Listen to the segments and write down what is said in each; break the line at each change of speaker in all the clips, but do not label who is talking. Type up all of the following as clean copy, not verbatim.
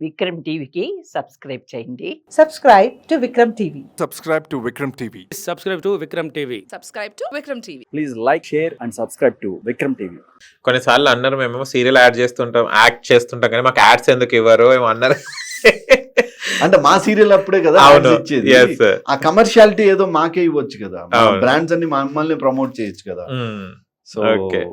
విక్రమ్ టీవీకి సబ్స్క్రైబ్ చేయండి.
Subscribe to Vikram TV.
Subscribe to Vikram TV.
Subscribe to Vikram TV.
Subscribe to Vikram TV.
Please like, share and subscribe to Vikram TV.
కొన్నిసార్లు అన్నారు మేము serial add చేస్తుంటాం, act చేస్తుంటాం, కానీ మాకు ads ఎందుకు ఇవ్వరు ఏమో అన్నారు.
అంటే మా సీరియల్ అప్పుడే కదా
అవును.
ads ఇచ్చేది.
Yes, sir.
ఆ కమర్షియాలిటీ ఏదో మాకే ఇవ్వచ్చు కదా,
అవును.
బ్రాండ్స్ అన్ని మమ్మల్ని ప్రమోట్ చేయొచ్చు కదా. So
Okay.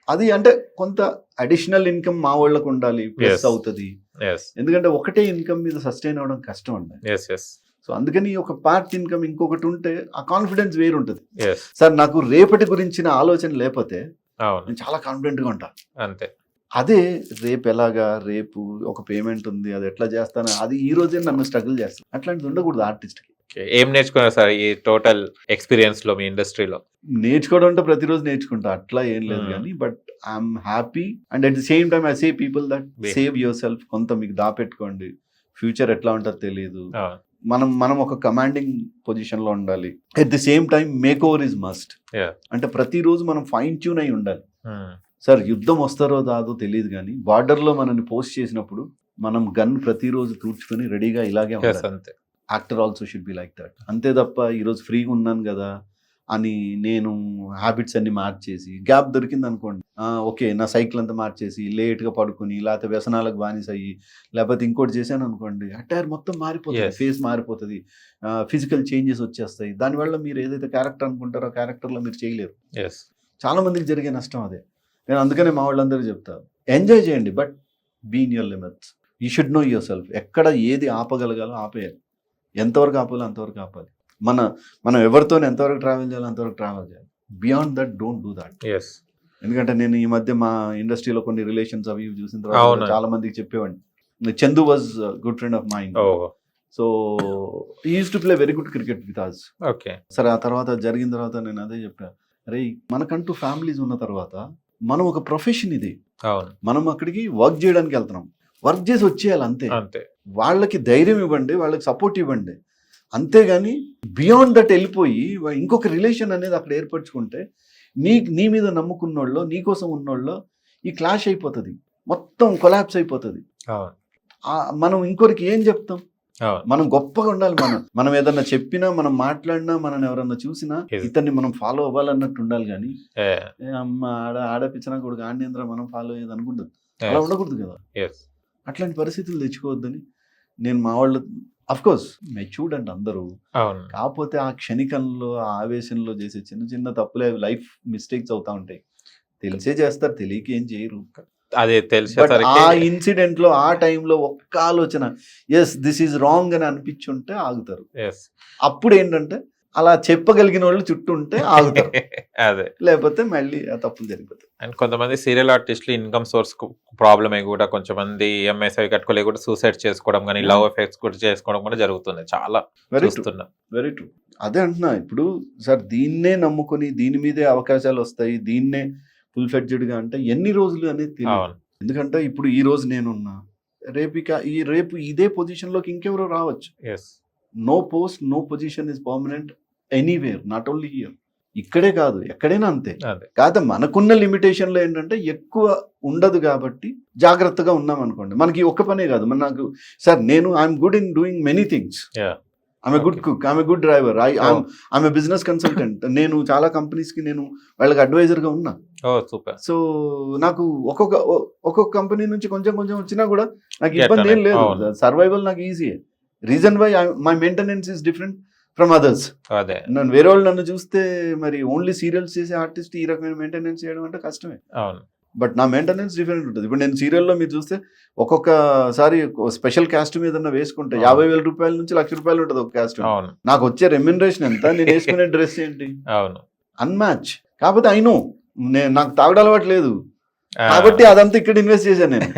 అది అంటే కొంత అడిషనల్ ఇన్కమ్ మా వాళ్ళకు ఉండాలి, ప్లస్
Yes.
అవుతుంది.
Yes.
ఎందుకంటే ఒకటే ఇన్కమ్ మీద సస్టైన్ అవ్వడం కష్టం అండి.
Yes, yes.
సో అందుకని ఒక పార్ట్ ఇన్కమ్ ఇంకొకటి ఉంటే ఆ కాన్ఫిడెన్స్ వేరు ఉంటుంది.
Yes.
సార్ నాకు రేపటి గురించిన ఆలోచన లేకపోతే
అవును,
నేను చాలా కాన్ఫిడెంట్ గా ఉంటా.
అంతే.
అదే రేపు ఎలాగా, రేపు ఒక పేమెంట్ ఉంది అది ఎట్లా చేస్తాను, అది ఈ రోజే నన్ను స్ట్రగుల్ చేస్తాను. అట్లాంటిది ఉండకూడదు ఆర్టిస్ట్ కి.
Okay. ఏం నేర్చుకున్నారు సార్ ఈ టోటల్ ఎక్స్పీరియన్స్ లో మీ ఇండస్ట్రీలో?
నేర్చుకోవడం అంటే ప్రతిరోజు నేర్చుకుంటా, అట్లా ఏం లేదు
Hmm.
కానీ but I'm happy and at the same time I say people that
Be-
save your self. కొంత మీకు దాపెట్టుకోండి, ఫ్యూచర్ ఎట్లా ఉంటుందో తెలియదు. మనం ఒక కమాండింగ్ పొజిషన్ లో ఉండాలి. At the same time make over is must.
Yeah.
అంటే ప్రతిరోజు మనం ఫైన్ ట్యూన్ అయి ఉండాలి. సార్ యుద్ధం వస్తారో రాదో తెలియదు కానీ బార్డర్ లో మనల్ని పోస్ట్ చేసినప్పుడు మనం గన్ ప్రతిరోజు తూర్చుకొని రెడీగా ఇలాగే ఉండాలి.
అంతే.
Actor also should be like that. అంతే తప్ప ఈరోజు ఫ్రీగా ఉన్నాను కదా అని నేను హ్యాబిట్స్ అన్ని మార్చేసి, గ్యాప్ దొరికింది అనుకోండి, ఓకే నా సైకిల్ అంతా మార్చేసి లేట్గా పడుకుని, లేకపోతే వ్యసనాలకు బానిస అయ్యి, లేకపోతే ఇంకోటి చేశాను అనుకోండి, అటైర్ మొత్తం మారిపోతుంది,
Yes.
ఫేస్ మారిపోతుంది, ఫిజికల్ చేంజెస్ వచ్చేస్తాయి. దానివల్ల మీరు ఏదైతే క్యారెక్టర్ అనుకుంటారో ఆ క్యారెక్టర్లో మీరు చేయలేరు.
Yes.
చాలా మందికి జరిగే నష్టం అదే. నేను అందుకనే మా వాళ్ళందరూ చెప్తా, ఎంజాయ్ చేయండి but be in your limits. You should know yourself. ఎక్కడ ఏది ఆపగలగాలో ఆపేయాలి, ఎంతవరకు ఆపాలో అంతవరకు ఆపాలి. మనం ఎవరితో ఎంతవరకు ట్రావెల్ చేయాలో అంతవరకు ట్రావెల్ చేయాలి. Beyond that don't do that.
Yes.
ఎందుకంటే నేను ఈ మధ్య మా ఇండస్ట్రీలో కొన్ని రిలేషన్స్ అవి ఇవి చూసిన తర్వాత
అవును.
చాలా మందికి చెప్పేవాడిని. Chandu was good friend of mind.
Oh.
So he uses to play very good cricket with us.
Okay.
సరే ఆ తర్వాత జరిగిన తర్వాత నేను అదే చెప్పాను, అరే మనకంటూ ఫ్యామిలీస్ ఉన్న తర్వాత మనం ఒక ప్రొఫెషన్ ఇది,
అవును,
మనం అక్కడికి వర్క్ చేయడానికి వెళ్తున్నాం, వర్క్ చేసి వచ్చేయాలి అంతే.
అంతే.
వాళ్ళకి ధైర్యం ఇవ్వండి, వాళ్ళకి సపోర్ట్ ఇవ్వండి, అంతేగాని బియాండ్ దట్ వెళ్ళిపోయి ఇంకొక రిలేషన్ అనేది అక్కడ ఏర్పరచుకుంటే నీ మీద నమ్ముకున్నోళ్ళు, నీ కోసం ఉన్నోళ్ళు ఈ క్లాష్ అయిపోతుంది, మొత్తం కొలాప్స్ అయిపోతుంది.
అవును,
మనం ఇంకొకరికి ఏం చెప్తాం?
అవును.
మనం గొప్పగా ఉండాలి. మనం ఏదన్నా చెప్పినా, మనం మాట్లాడినా, మనం ఎవరన్నా చూసినా
Yes.
ఇతన్ని మనం ఫాలో అవ్వాలన్నట్టు ఉండాలి. కానీ
Yeah.
అమ్మ ఆడపిచ్చినా కొడుకు ఆండేంద్ర మనం ఫాలో అయ్యేది అనుకుంటుంది.
Yes.
అలా ఉండకూడదు కదా.
Yes.
అట్లాంటి పరిస్థితులు తెచ్చుకోవద్దని నేను మా వాళ్ళు, అఫ్ కోర్స్ మెచ్యూర్డ్ అండి అందరూ,
అవును.
కాకపోతే ఆ క్షణికంలో ఆ ఆవేశంలో చేసే చిన్న చిన్న తప్పులే లైఫ్ మిస్టేక్స్ అవుతా ఉంటాయి. తెలిసే చేస్తారు, తెలియక ఏం చేయరు.
అదే
బట్
తెలిసేసరికి
ఆ ఇన్సిడెంట్ లో ఆ టైంలో ఒక్క ఆలోచన ఎస్ దిస్ ఈజ్ రాంగ్ అని అనిపించుంటే ఆగుతారు.
Yes.
అప్పుడు ఏంటంటే అలా చెప్పగలిగిన వాళ్ళు చుట్టూ ఉంటే ఆగుతారు,
అదే.
లేకపోతే మళ్ళీ ఆ తప్పులు జరిగిపోతాయి.
అండ్ కొంతమంది సీరియల్ ఆర్టిస్టులు ఇన్కమ్ సోర్స్ ప్రాబ్లమ్ కూడా కొంతమంది ఈఎంఐస్ అవి కట్టుకోలేక కూడా సూసైడ్ చేసుకోవడం కానీ లవ్ ఎఫెక్ట్స్ కూడా చేసుకోవడం కూడా జరుగుతుంది, చాలా
వెరీ ట్రూ,
చూస్తున్నా.
Very true. అదే అంటున్నా ఇప్పుడు సార్, దీన్నే నమ్ముకొని దీని మీదే అవకాశాలు వస్తాయి, దీన్నే ఫుల్ ఫ్లెడ్జెడ్ గా అంటే ఎన్ని రోజులు అనేది తెలియదు.
అవును.
ఎందుకంటే ఇప్పుడు ఈ రోజు నేనున్నా, రేపు ఇదే పొజిషన్ లోకి ఇంకెవరో రావచ్చు.
Yes.
No post, no position is permanent anywhere, not only here. ఇక్కడే కాదు ఎక్కడైనా అంతే.
అదే.
కాకపోతే మనకున్న లిమిటేషన్లో ఏంటంటే ఎక్కువ ఉండదు కాబట్టి జాగ్రత్తగా ఉన్నాం అనుకోండి. మనకి ఒక్క పనే కాదు, నాకు sir I'm good in doing many things.
Yeah.
I'm a good cook, I'm a good driver, I'm a business consultant. నేను చాలా కంపెనీస్ కి నేను వాళ్ళకి అడ్వైజర్ గా ఉన్నా.
ఓ సూపర్.
సో నాకు ఒక్కొక్క కంపెనీ నుంచి కొంచెం కొంచెం వచ్చినా కూడా నాకు
Get
ఇబ్బంది ఏం
on it.
లేదు.
అవును.
సర్వైవల్ నాకు easy. Reason why my maintenance is different from others.
అదే.
నన్ను వేరే వాళ్ళు నన్ను చూస్తే మరి ఓన్లీ సీరియల్స్ చేసే ఆర్టిస్ట్ ఈ రకమైన మెయింటెనెన్స్ చేయడం అంటే కష్టమే.
అవును.
బట్ నా మెయింటెనెన్స్ డిఫరెంట్ ఉంటుంది. ఇప్పుడు నేను సీరియల్లో మీరు చూస్తే ఒక్కొక్కసారి స్పెషల్ కాస్ట్యూమ్ ఏదన్నా వేసుకుంటే 50,000 రూపాయల నుంచి ₹1,00,000 ఉంటుంది ఒక కాస్ట్యూమ్.
అవును.
నాకు వచ్చే రెమ్యునరేషన్ ఎంత, నేను వేసుకునే డ్రెస్ ఏంటి,
అవును.
అన్మ్యాచ్. కాకపోతే నాకు తాగడం అలవాటు లేదు కాబట్టి అదంతా ఇక్కడ ఇన్వెస్ట్ చేశాను నేను.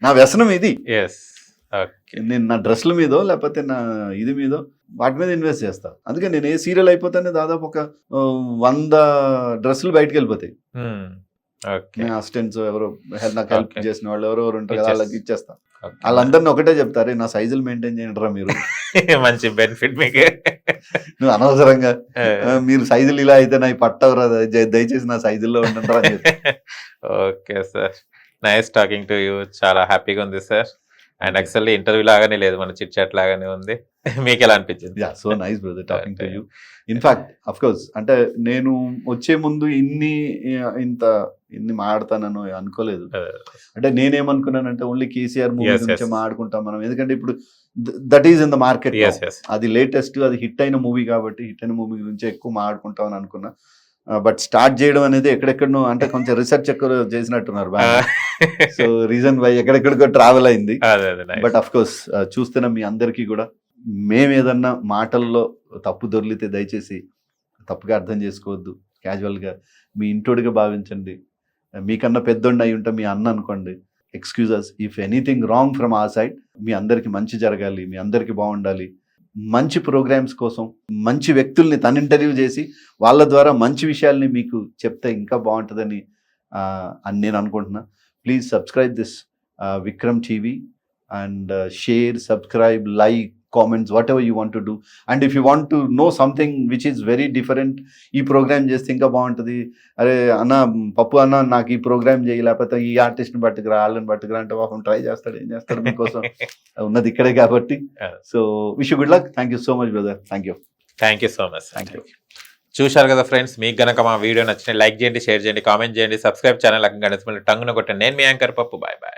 నా వ్యసనం ఇది.
ఎస్. ఓకే.
నేను నా డ్రెస్ల మీదో లేకపోతే నా ఇది మీదో వాటి మీద ఇన్వెస్ట్ చేస్తా. అందుకే నేను ఏ సీరియల్ అయిపోతానే దాదాపు ఒక 100 డ్రెస్సులు బయటకు వెళ్ళిపోతాయి.
ఓకే.
అసిస్టెంట్స్ ఎవరో నాకు హెల్ప్
Okay.
చేసిన వాళ్ళు ఎవరెవరు ఉంటారు కదా,
Teachers.
వాళ్ళకి ఇచ్చేస్తా. వాళ్ళందరినీ ఒకటే చెప్తారే, నా సైజులు మెయింటైన్ చేయండి రా మీరు.
మంచి బెనిఫిట్ మీకు.
నువ్వు అనవసరంగా మీరు సైజులు ఇలా అయితే నాకు పట్టవరా, దయచేసి నా సైజుల్లో ఉండండి రా అని చెప్పి.
Okay sir, nice talking to you. చాలా హ్యాపీగా ఉంది సార్. అండ్ యాక్చువల్లీ ఇంటర్వ్యూ లాగానే లేదు, మన చిట్ చాట్ లాగానే ఉంది. మీకు ఎలా అనిపించింది?
Yeah, so nice brother talking to you. In fact of course అంటే నేను వచ్చే ముందు ఇన్ని మాట్లాడతానని అనుకోలేదు. అంటే నేనేమనుకున్నానంటే ఓన్లీ కేసీఆర్ మూవీ
Yes,
గురించి
yes.
మాట్లాడుకుంటాం మనం, ఎందుకంటే ఇప్పుడు that is in the market.
Yes, yes.
అది లేటెస్ట్, అది హిట్ అయిన మూవీ కాబట్టి హిట్ అయిన మూవీ గురించి ఎక్కువ మాట్లాడుకుంటామని అనుకున్నా. బట్ స్టార్ట్ చేయడం అనేది ఎక్కడెక్కడో అంటే కొంచెం రీసెర్చ్ ఎక్కువ చేసినట్టున్నారు బాగా. సో రీజన్ వై ఎక్కడెక్కడికో ట్రావెల్ అయింది.
అదే అదే nice.
బట్ అఫ్ కోర్స్ చూస్తున్న మీ అందరికీ కూడా మేము ఏదన్నా మాటల్లో తప్పు దొర్లితే దయచేసి తప్పుగా అర్థం చేసుకోవద్దు. క్యాజువల్గా మీ ఇంటోడిగా భావించండి. మీకన్నా పెద్దోడిని అయి ఉంటే మీ అన్న అనుకోండి. Excuses if anything wrong from ఆ సైడ్. మీ అందరికీ మంచి జరగాలి, మీ అందరికీ బాగుండాలి. మంచి ప్రోగ్రామ్స్ కోసం మంచి వ్యక్తుల్ని తను ఇంటర్వ్యూ చేసి వాళ్ళ ద్వారా మంచి విషయాల్ని మీకు చెప్తే ఇంకా బాగుంటుందని అని నేను అనుకుంటున్నా. Please subscribe this Vikram TV and share, subscribe, like, comments, whatever you want to do. And if you want to know something which is very different, ఈ ప్రోగ్రామ్ చేస్తే ఇంకా బాగుంటుంది, అరే అన్న పప్పు అన్న నాకు ఈ ప్రోగ్రామ్ చేయి, లేకపోతే ఈ ఆర్టిస్ట్ని పట్టుకురా, వాళ్ళని పట్టుకురా అంటే పాపం ట్రై చేస్తాడు, ఏం చేస్తాడు మీకోసం. ఉన్నది ఇక్కడే కాబట్టి. So wish you good luck. Thank you so much brother. Thank you
so much.
Thank you.
చూశారు కదా ఫ్రెండ్స్, మీకు గనక మా వీడియో నచ్చితే లైక్ చేయండి, షేర్ చేయండి, కామెంట్ చేయండి, సబ్స్క్రైబ్ ఛానల్ గణేష్ టంగున కొట్టండి. నేను మీ యాంకర్ పప్పు. Bye bye.